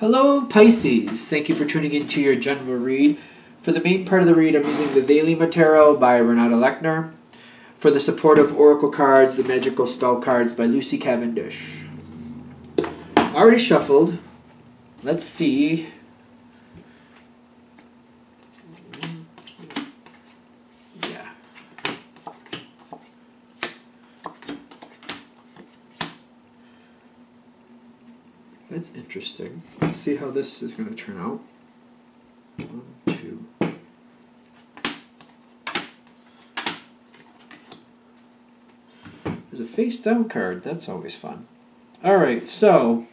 Hello Pisces, thank you for tuning into your general read. For the main part of the read, I'm using the Daily Tarot by Renata Lechner. For the supportive oracle cards, the magical spell cards by Lucy Cavendish. Already shuffled. Let's see. Yeah. That's interesting. Let's see how this is going to turn out. 1, 2. There's a face down card. That's always fun. Alright, so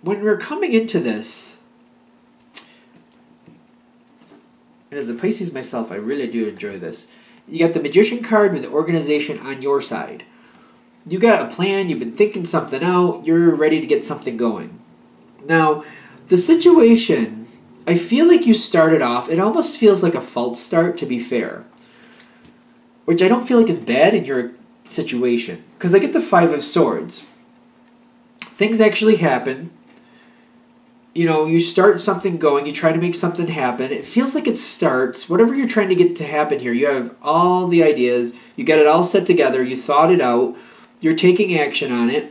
when we're coming into this, and as a Pisces myself, I really do enjoy this. You got the Magician card with the organization on your side. You got a plan, you've been thinking something out, you're ready to get something going. Now, the situation, I feel like you started off, it almost feels like a false start, to be fair. Which I don't feel like is bad in your situation. Because I get the Five of Swords. Things actually happen. You know, you start something going, you try to make something happen. It feels like it starts, whatever you're trying to get to happen here, you have all the ideas, you got it all set together, you thought it out, you're taking action on it.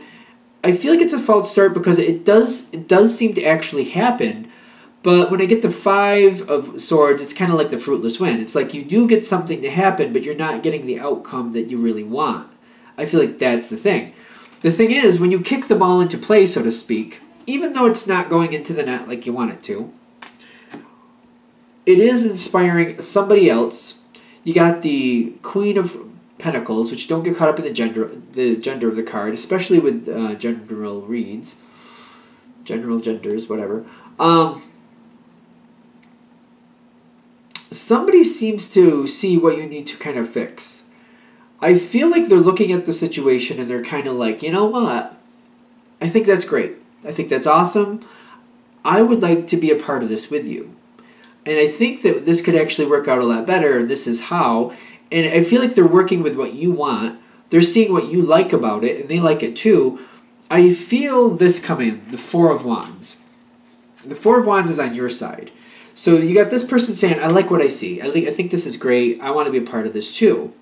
I feel like it's a false start because it does seem to actually happen, but when I get the Five of Swords, it's kind of like the fruitless win. It's like you do get something to happen, but you're not getting the outcome that you really want. I feel like that's the thing. The thing is, when you kick the ball into play, so to speak, even though it's not going into the net like you want it to, it is inspiring somebody else. You got the Queen of Pentacles, which don't get caught up in the gender of the card, especially with general reads. General genders, whatever. Somebody seems to see what you need to kind of fix. I feel like they're looking at the situation and they're kind of like, you know what? I think that's great. I think that's awesome. I would like to be a part of this with you. And I think that this could actually work out a lot better. This is how. And I feel like they're working with what you want. They're seeing what you like about it, and they like it too. I feel this coming, the Four of Wands. The Four of Wands is on your side. So you got this person saying, I like what I see. I think this is great. I want to be a part of this too.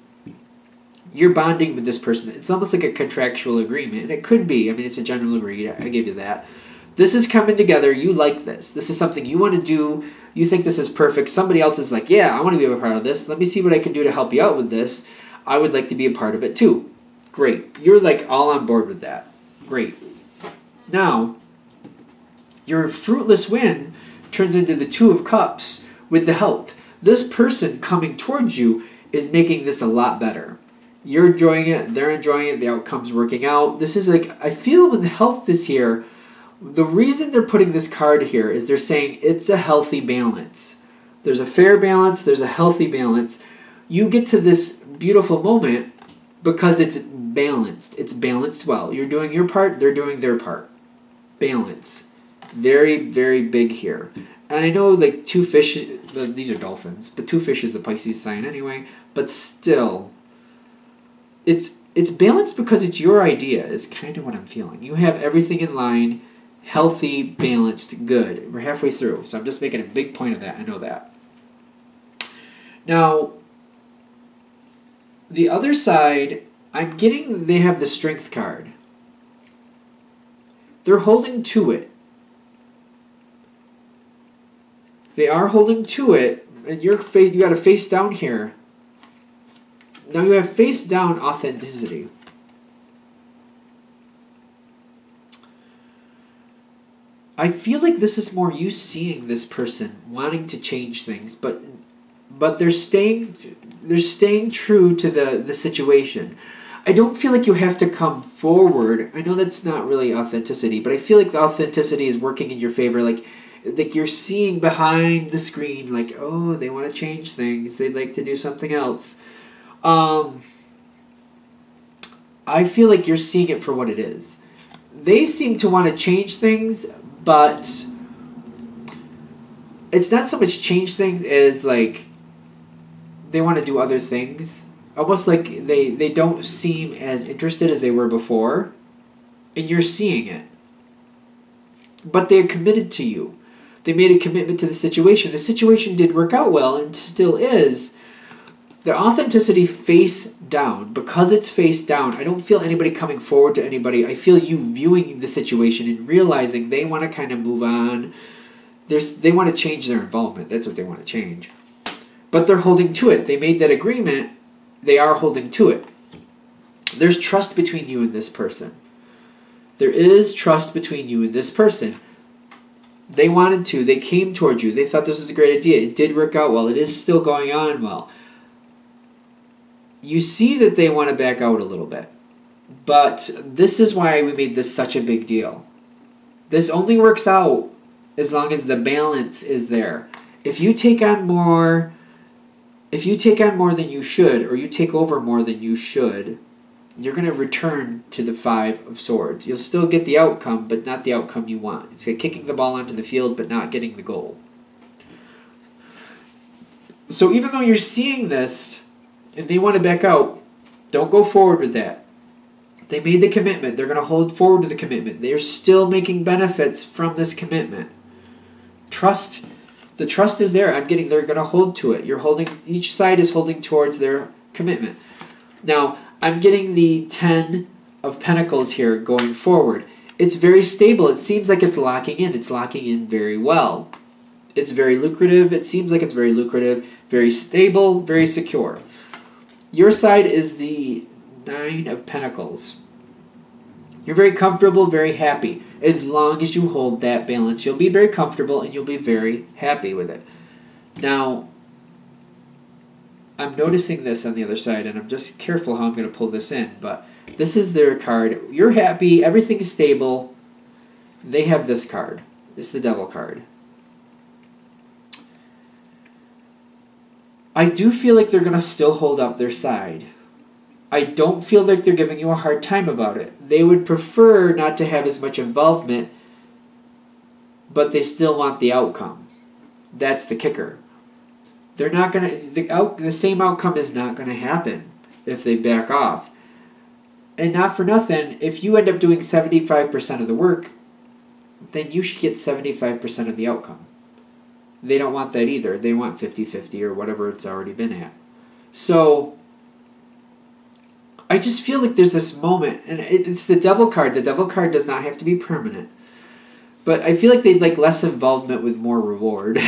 You're bonding with this person. It's almost like a contractual agreement. And it could be. I mean, it's a general agreement. I gave you that. This is coming together. You like this. This is something you want to do. You think this is perfect. Somebody else is like, yeah, I want to be a part of this. Let me see what I can do to help you out with this. I would like to be a part of it too. Great. You're like all on board with that. Great. Now, your fruitless win turns into the Two of Cups with the health. This person coming towards you is making this a lot better. You're enjoying it, they're enjoying it, the outcome's working out. This is like, I feel when the health is here, the reason they're putting this card here is they're saying it's a healthy balance. There's a fair balance, there's a healthy balance. You get to this beautiful moment because it's balanced. It's balanced well. You're doing your part, they're doing their part. Balance. Very, very big here. And I know like two fish, these are dolphins, but two fish is the Pisces sign anyway, but still, it's balanced because it's your idea is kind of what I'm feeling. You have everything in line, healthy, balanced, good. We're halfway through, so I'm just making a big point of that. I know that. Now, the other side, I'm getting they have the Strength card. They're holding to it. They are holding to it, and you got a face down here. Now you have face down authenticity. I feel like this is more you seeing this person wanting to change things, but they're staying true to the situation. I don't feel like you have to come forward. I know that's not really authenticity, but I feel like the authenticity is working in your favor. Like you're seeing behind the screen, like, oh, they want to change things. They'd like to do something else. I feel like you're seeing it for what it is. They seem to want to change things, but it's not so much change things as like they want to do other things. almost like they don't seem as interested as they were before, and you're seeing it. But they're committed to you. They made a commitment to the situation. The situation did work out well and still is. The authenticity face down. Because it's face down, I don't feel anybody coming forward to anybody. I feel you viewing the situation and realizing they want to kind of move on. They want to change their involvement. That's what they want to change. But they're holding to it. They made that agreement. They are holding to it. There's trust between you and this person. There is trust between you and this person. They wanted to. They came towards you. They thought this was a great idea. It did work out well. It is still going on well. You see that they want to back out a little bit. But this is why we made this such a big deal. This only works out as long as the balance is there. If you take on more than you should, or you take over more than you should, you're going to return to the Five of Swords. You'll still get the outcome, but not the outcome you want. It's like kicking the ball onto the field, but not getting the goal. So even though you're seeing this, and they want to back out, don't go forward with that. They made the commitment. They're going to hold forward to the commitment. They're still making benefits from this commitment. Trust. The trust is there. They're going to hold to it. Each side is holding towards their commitment. Now, I'm getting the 10 of Pentacles here going forward. It's very stable. It seems like it's locking in. It's locking in very well. It's very lucrative. It seems like it's very lucrative, very stable, very secure. Your side is the 9 of Pentacles. You're very comfortable, very happy. As long as you hold that balance, you'll be very comfortable and you'll be very happy with it. Now, I'm noticing this on the other side, and I'm just careful how I'm going to pull this in, but this is their card. You're happy, everything's stable. They have this card. It's the Devil card. I do feel like they're going to still hold up their side. I don't feel like they're giving you a hard time about it. They would prefer not to have as much involvement, but they still want the outcome. That's the kicker. They're not going to, the same outcome is not going to happen if they back off. And not for nothing, if you end up doing 75% of the work, then you should get 75% of the outcome. They don't want that either. They want 50-50 or whatever it's already been at. So I just feel like there's this moment, and it's the Devil card. The Devil card does not have to be permanent. But I feel like they'd like less involvement with more reward.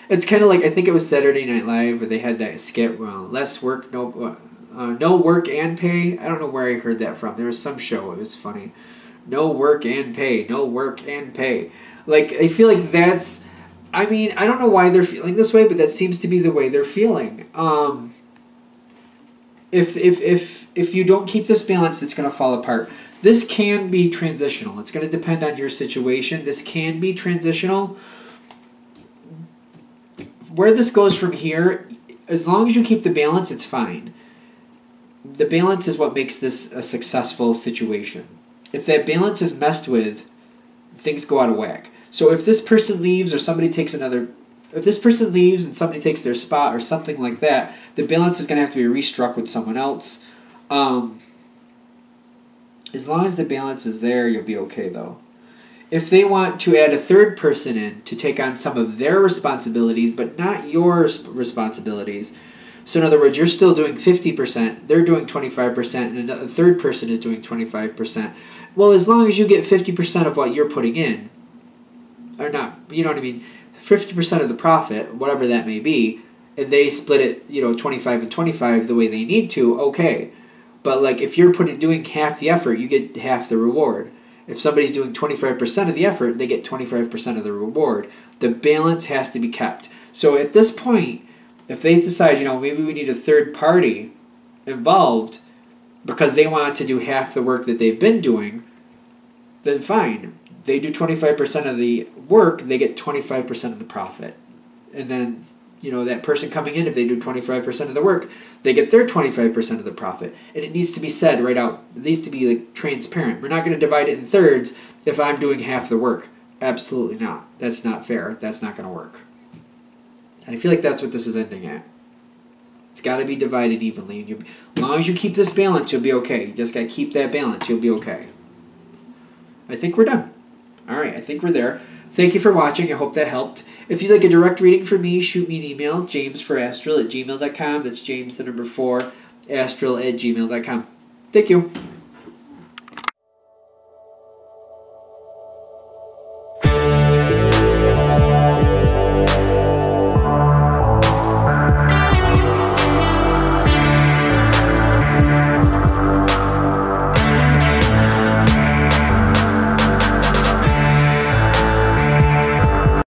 It's kind of like, I think it was Saturday Night Live where they had that skit, less work, no work and pay. I don't know where I heard that from. There was some show. It was funny. No work and pay. No work and pay. Like, I feel like that's, I mean, I don't know why they're feeling this way, but that seems to be the way they're feeling. If you don't keep this balance, it's going to fall apart. This can be transitional. It's going to depend on your situation. This can be transitional. Where this goes from here, as long as you keep the balance, it's fine. The balance is what makes this a successful situation. If that balance is messed with, things go out of whack. So if this person leaves or somebody takes if this person leaves and somebody takes their spot or something like that, the balance is going to have to be restruck with someone else. As long as the balance is there, you'll be okay though. If they want to add a third person in to take on some of their responsibilities, but not your responsibilities. So in other words, you're still doing 50%, they're doing 25%, and a third person is doing 25%. Well, as long as you get 50% of what you're putting in, or not, you know what I mean, 50% of the profit, whatever that may be, and they split it, 25 and 25 the way they need to, okay. But like if you're doing half the effort, you get half the reward. If somebody's doing 25% of the effort, they get 25% of the reward. The balance has to be kept. So at this point, if they decide, maybe we need a third party involved because they want to do half the work that they've been doing, then fine. They do 25% of the work, they get 25% of the profit. And then, that person coming in, if they do 25% of the work, they get their 25% of the profit. And it needs to be said right out. It needs to be like transparent. We're not going to divide it in thirds if I'm doing half the work. Absolutely not. That's not fair. That's not going to work. And I feel like that's what this is ending at. It's got to be divided evenly. And as long as you keep this balance, you'll be okay. You just got to keep that balance. You'll be okay. I think we're done. All right, I think we're there. Thank you for watching. I hope that helped. If you'd like a direct reading from me, shoot me an email, jamesforastral@gmail.com. That's James, the number 4, astral@gmail.com. Thank you.